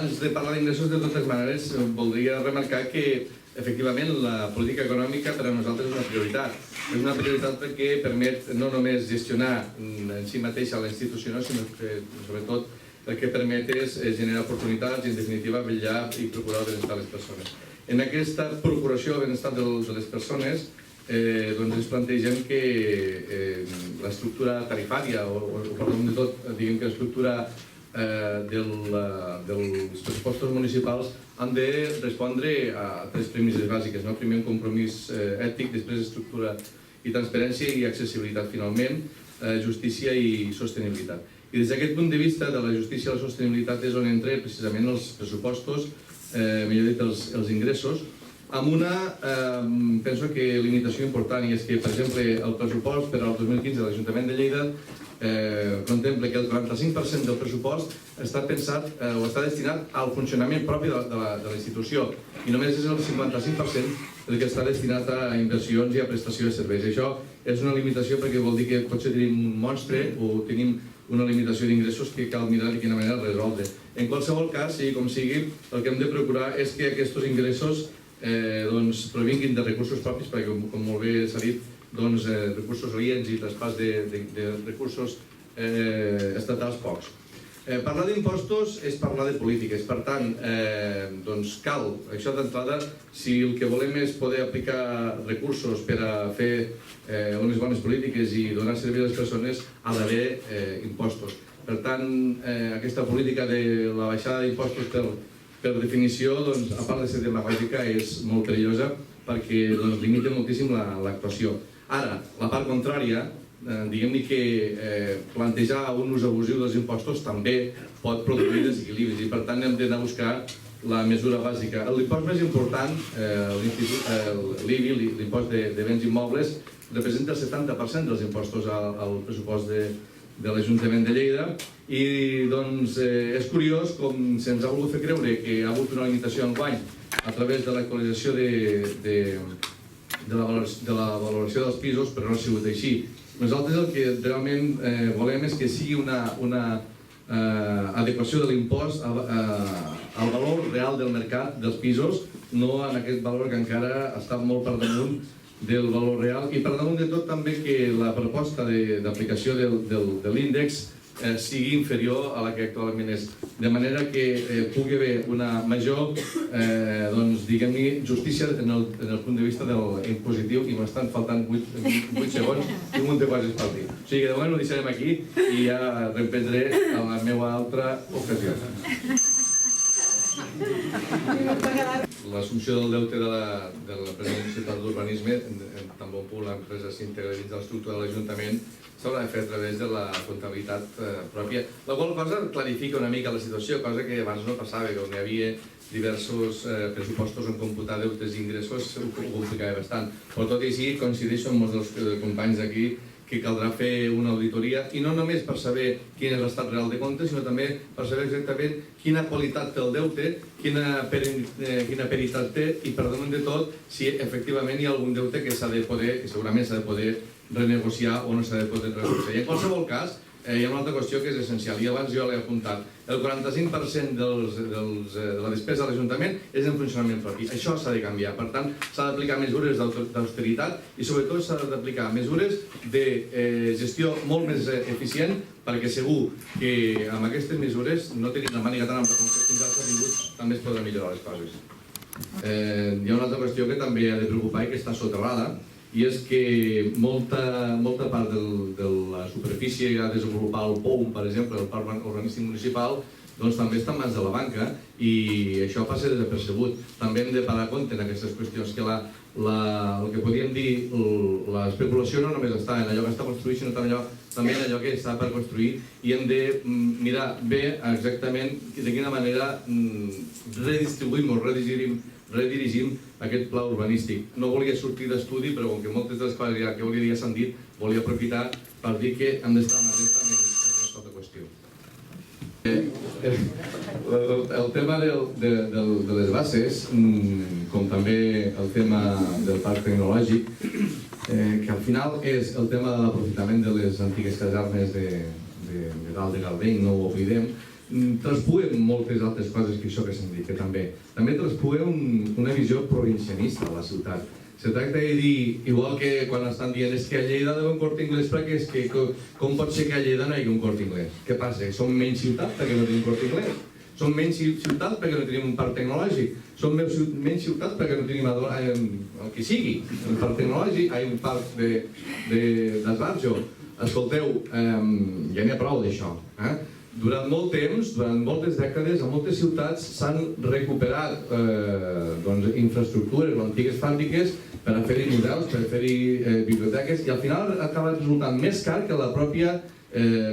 abans de parlar d'ingressos, de totes maneres, voldria remarcar que efectivament la política econòmica per a nosaltres és una prioritat. És una prioritat perquè permet no només gestionar en si mateixa la institució, sinó que sobretot el que permet és generar oportunitats i en definitiva vetllar i procurar el benestar de les persones. En aquesta procuració del benestar de les persones ens plantegem que l'estructura tarifària o per damunt de tot, diguem que l'estructura dels pressupostos municipals han de respondre a tres premisses bàsiques. Primer, un compromís ètic, després estructura i transparència i accessibilitat, finalment, justícia i sostenibilitat. I des d'aquest punt de vista de la justícia i la sostenibilitat és on entren precisament els pressupostos, millor dit els ingressos, amb una, penso que, limitació important, i és que, per exemple, el pressupost per al 2015 de l'Ajuntament de Lleida contempla que el 45% del pressupost està pensat o està destinat al funcionament propi de la institució i només és el 55% el que està destinat a inversions i a prestació de serveis. Això és una limitació perquè vol dir que potser tenim un monstre o tenim una limitació d'ingressos que cal mirar de quina manera resoldre. En qualsevol cas, sigui com sigui, el que hem de procurar és que aquests ingressos provinguin de recursos propis, perquè, com molt bé s'ha dit, recursos aliens i traspàs de recursos estatals pocs. Parlar d'impostos és parlar de polítiques, per tant, cal, això d'entrada, si el que volem és poder aplicar recursos per a fer unes bones polítiques i donar servei a les persones, ha d'haver impostos. Per tant, aquesta política de la baixada d'impostos per definició, a part de ser demagògica, és molt perillosa perquè limita moltíssim l'actuació. Ara, la part contrària, diguem-ne que plantejar un ús abusiu dels impostos també pot produir desequilibris i per tant hem d'anar a buscar la mesura bàsica. L'impost més important, l'IBI, l'impost de béns immobles, representa el 70% dels impostos al pressupost de l'Ajuntament de Lleida i és curiós com se'ns ha volgut fer creure que hi ha hagut una limitació enguany a través de l'actualització de la valoració dels pisos, però no ha sigut així. Nosaltres el que realment volem és que sigui una adequació de l'impost al valor real del mercat dels pisos, no en aquest valor que encara està molt per damunt del valor real i per damunt de tot també que la proposta d'aplicació de l'índex sigui inferior a la que actualment és, de manera que pugui haver una major justícia en el punt de vista del impositiu i m'estan faltant 8 segons i un munt de coses per dir. O sigui que de moment ho deixarem aquí i ja reprendré a la meva altra ocasió. L'assumpció del deute de l'empresa municipal d'urbanisme, tan bon punt l'empresa s'integra dins de l'estructura de l'Ajuntament, s'haurà de fer a través de la comptabilitat pròpia. La qual cosa clarifica una mica la situació, cosa que abans no passava, que on hi havia diversos pressupostos on computar deutes i ingressos ho complicava bastant. Però tot i així coincideixo amb molts dels companys aquí que caldrà fer una auditoria i no només per saber quin és l'estat real de comptes, sinó també per saber exactament quina qualitat té el deute, quina peritat té i per damunt de tot si efectivament hi ha algun deute que segurament s'ha de poder renegociar o no s'ha de poder renegociar. I en qualsevol cas, hi ha una altra qüestió que és essencial i abans jo l'he apuntat. El 45% de la despesa de l'Ajuntament és en funcionament propi. Això s'ha de canviar. Per tant, s'ha d'aplicar mesures d'austeritat i sobretot s'ha d'aplicar mesures de gestió molt més eficient perquè segur que amb aquestes mesures, no tenint la màniga tan ampla com que fins ara s'ha tingut, també es poden millorar les coses. Hi ha una altra qüestió que també ha de preocupar i que està soterrada, i és que molta part de la superfície a desenvolupar el POUM, per exemple, el Parc Urbanístic Municipal, doncs també està en mans de la banca i això passa desapercebut. També hem de parar compte en aquestes qüestions, que el que podríem dir, l'especulació no només està en allò que està construït, sinó també en allò que està per construir i hem de mirar bé exactament de quina manera redistribuïm o redirigim aquest pla urbanístic. No volia sortir d'estudi, però com que moltes de les coses que volia dir s'han dit, volia aprofitar per dir que hem d'estar en aquesta qüestió. El tema de les bases, com també el tema del parc tecnològic, que al final és el tema de l'aprofitament de les antigues casernes de dalt de Galdeny, no ho oblidem, traspuem moltes altres coses que això que s'han dit, que també traspuem una visió provincianista a la ciutat. Se tracta de dir, igual que quan estan dient és que a Lleida deu un Corte Inglés perquè és que com pot ser que a Lleida no hi hagi un Corte Inglés? Què passa? Som menys ciutat perquè no tenim Corte Inglés? Som menys ciutat perquè no tenim un parc tecnològic? Som menys ciutat perquè no tenim el que sigui, un parc tecnològic, un parc d'esbarjo? Escolteu, ja n'hi ha prou d'això. Durant molt temps, durant moltes dècades, a moltes ciutats s'han recuperat infraestructures o antigues fàbriques per a fer-hi museus, per a fer-hi biblioteques, i al final ha acabat resultant més car que la pròpia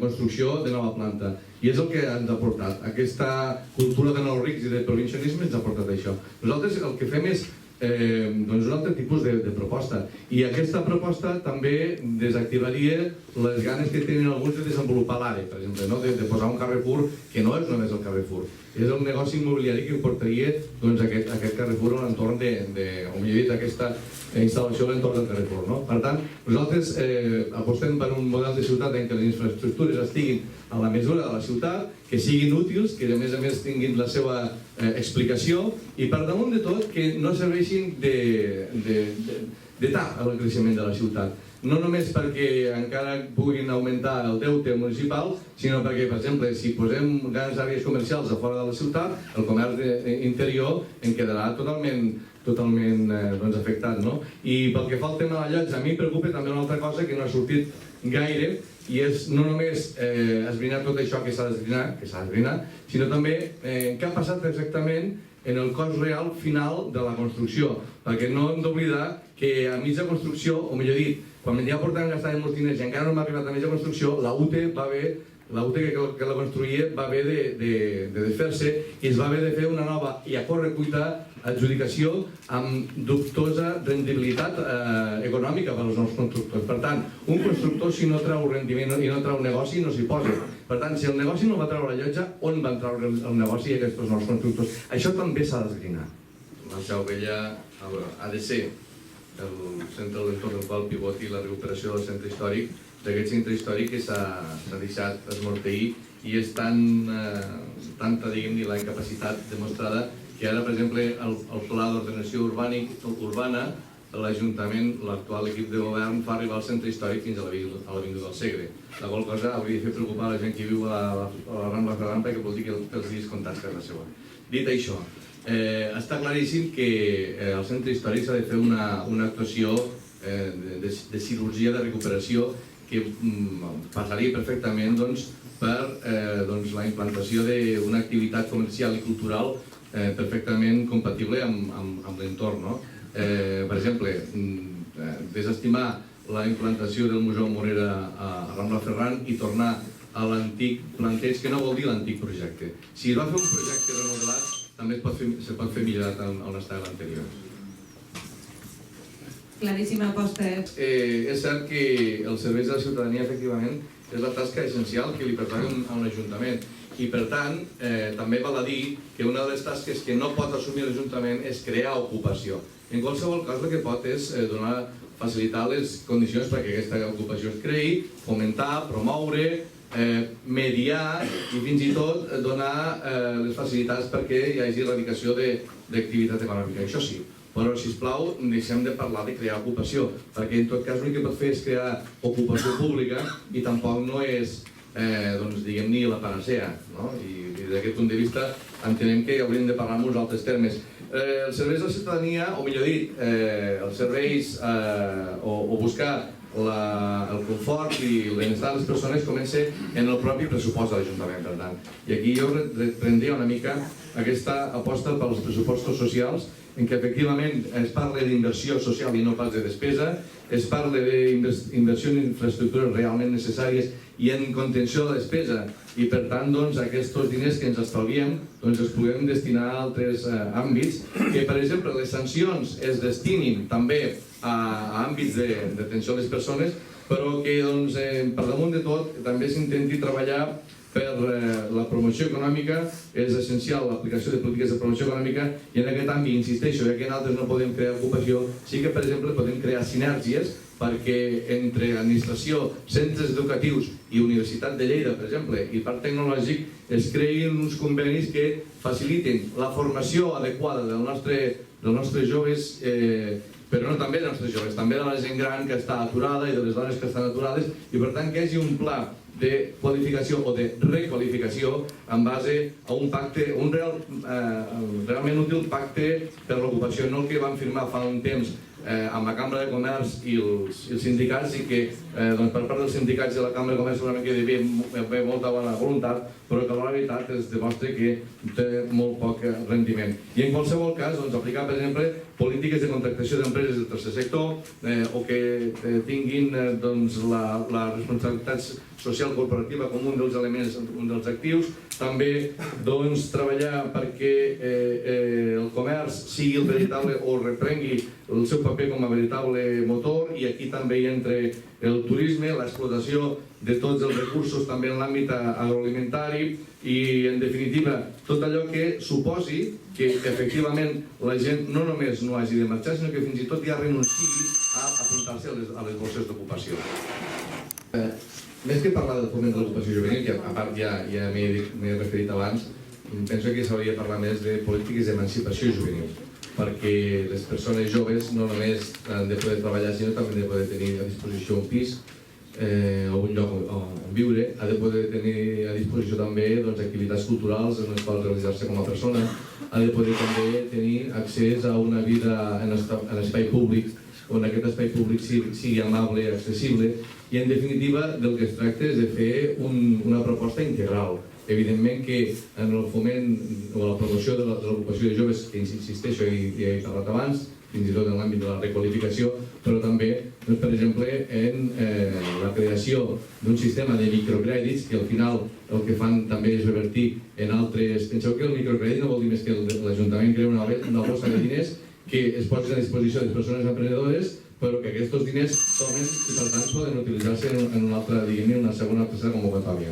construcció de nova planta. I és el que ens ha portat. Aquesta cultura de nous rics i de provincianisme ens ha portat això. Nosaltres el que fem és un altre tipus de proposta, i aquesta proposta també desactivaria les ganes que tenen alguns de desenvolupar l'ARE, per exemple, de posar un Carrefour que no és només el Carrefour, és el negoci immobiliari que portaria aquest Carrefour a l'entorn o millor dit, aquesta instal·lació a l'entorn del Carrefour. Per tant, nosaltres apostem per un model de ciutat en què les infraestructures estiguin a la mesura de la ciutat, que siguin útils, que a més tinguin la seva explicació, i per damunt de tot que no serveixin de tap al creixement de la ciutat. No només perquè encara puguin augmentar el deute municipal, sinó perquè, per exemple, si posem grans àrees comercials a fora de la ciutat, el comerç interior en quedarà totalment afectat. I pel que fa al tema de l'allotge, a mi em preocupa també una altra cosa que no ha sortit gaire, i és no només esbrinar tot això que s'ha d'esbrinar, sinó també què ha passat exactament en el cost real final de la construcció, perquè no hem d'oblidar que a mitja construcció, o millor dit, quan ja portàvem gastant molts diners i encara no hem arribat a mitja construcció, la UTE que la construïa va haver de desfer-se i es va haver de fer una nova i a correcuita adjudicació amb dubtosa rendibilitat econòmica per als nous constructors. Per tant, un constructor, si no treu rendiment i no treu negoci, no s'hi posa. Per tant, si el negoci no va treure la llotja, on van treure el negoci aquests nous constructors? Això també s'ha d'esbrinar. La Seu Vella ha de ser el centre de l'entorn del qual pivoti la recuperació del centre històric, d'aquest centre històric que s'ha deixat esmorteir i és tanta, diguem-ne, la incapacitat demostrada que ara, per exemple, el pla d'ordenació urbana, l'Ajuntament, l'actual equip de govern, fa arribar el centre històric fins a l'Avinguda del Segre. La qual cosa hauria de fer preocupar la gent que viu a la Rambla Ferran, perquè vol dir que els dies comptats casa seva. Dit això, està claríssim que al centre històric s'ha de fer una actuació de cirurgia de recuperació que passaria perfectament per la implantació d'una activitat comercial i cultural perfectament compatible amb l'entorn. Per exemple, desestimar la implantació del Museu Morera a Rambla Ferran i tornar a l'antic planteig, que no vol dir l'antic projecte. Si es va fer un projecte remodelat, també se pot fer millorat on estava l'anterior. Claríssima aposta. És cert que els serveis de la ciutadania, efectivament, és la tasca essencial que li pertany a un ajuntament. I, per tant, també val a dir que una de les tasques que no pot assumir l'Ajuntament és crear ocupació. En qualsevol cas, el que pot és facilitar les condicions perquè aquesta ocupació es creï, fomentar, promoure, mediar i fins i tot donar les facilitats perquè hi hagi erradicació d'activitat econòmica. Això sí, però, sisplau, deixem de parlar de crear ocupació, perquè en tot cas l'únic que pot fer és crear ocupació pública i tampoc no és, diguem-ne, la panacea. I des d'aquest punt de vista entenem que hauríem de parlar en uns altres termes. Els serveis de la ciutadania, o millor dit, els serveis o buscar el confort i el benestar de les persones comença en el propi pressupost de l'Ajuntament, per tant. I aquí jo reprendria una mica aquesta aposta pels pressupostos socials, en què efectivament es parla d'inversió social i no pas de despesa, es parla d'inversió en infraestructures realment necessàries i en contenció de la despesa, i per tant aquests diners que ens estalviem els podem destinar a altres àmbits, que per exemple les sancions es destinin també a àmbits d'atenció a les persones, però que per damunt de tot també s'intenti treballar per la promoció econòmica, és essencial l'aplicació de polítiques de promoció econòmica i en aquest àmbit, insisteixo, ja que en altres no podem crear ocupació, sí que, per exemple, podem crear sinergies perquè entre administració, centres educatius i Universitat de Lleida, per exemple, i Parc Tecnològic, es creïn uns convenis que facilitin la formació adequada dels nostres joves, però no també dels nostres joves, també de la gent gran que està aturada i de les dones que estan aturades, i per tant que hi hagi un pla de qualificació o de requalificació en base a un pacte, un realment útil pacte per l'ocupació, no el que vam firmar fa un temps amb la Cambra de Comerç i els sindicats, i que per part dels sindicats i la Cambra de Comerç segurament que hi havia molta bona voluntat, però que la veritat es demostra que té molt poc rendiment. I en qualsevol cas, aplicar, per exemple, polítiques de contractació d'empreses del tercer sector o que tinguin la responsabilitat social corporativa com un dels elements, un dels actius. També treballar perquè el comerç sigui el veritable o reprengui el seu paper com a veritable motor, i aquí també hi entra el turisme, l'explotació de tots els recursos també en l'àmbit agroalimentari i, en definitiva, tot allò que suposi que efectivament la gent no només no hagi de marxar, sinó que fins i tot ja renunciï a apuntar-se a les borses d'ocupació. Més que parlar del foment de l'ocupació juvenil, que a part ja m'he referit abans, penso que s'hauria de parlar més de polítiques d'emancipació juvenil, perquè les persones joves no només han de poder treballar, sinó també han de poder tenir a disposició un pis o un lloc on viure, ha de poder tenir a disposició també activitats culturals en les quals realitzar-se com a persona, ha de poder també tenir accés a una vida en espai públic, on aquest espai públic sigui amable i accessible, i en definitiva del que es tracta és de fer una proposta integral. Evidentment que en el foment o la promoció de l'ocupació de joves, que insisteixo, ja he parlat abans, fins i tot en l'àmbit de la requalificació, però també, per exemple, en la creació d'un sistema de microcrèdits que al final el que fan també és revertir en altres... Penseu que el microcrèdit no vol dir més que l'Ajuntament crea una bossa de diners que es posin a disposició de les persones emprenedores, però que aquests diners tornen i per tant poden utilitzar-se en una altra, diguem-ne, una segona o tercera convocatòria.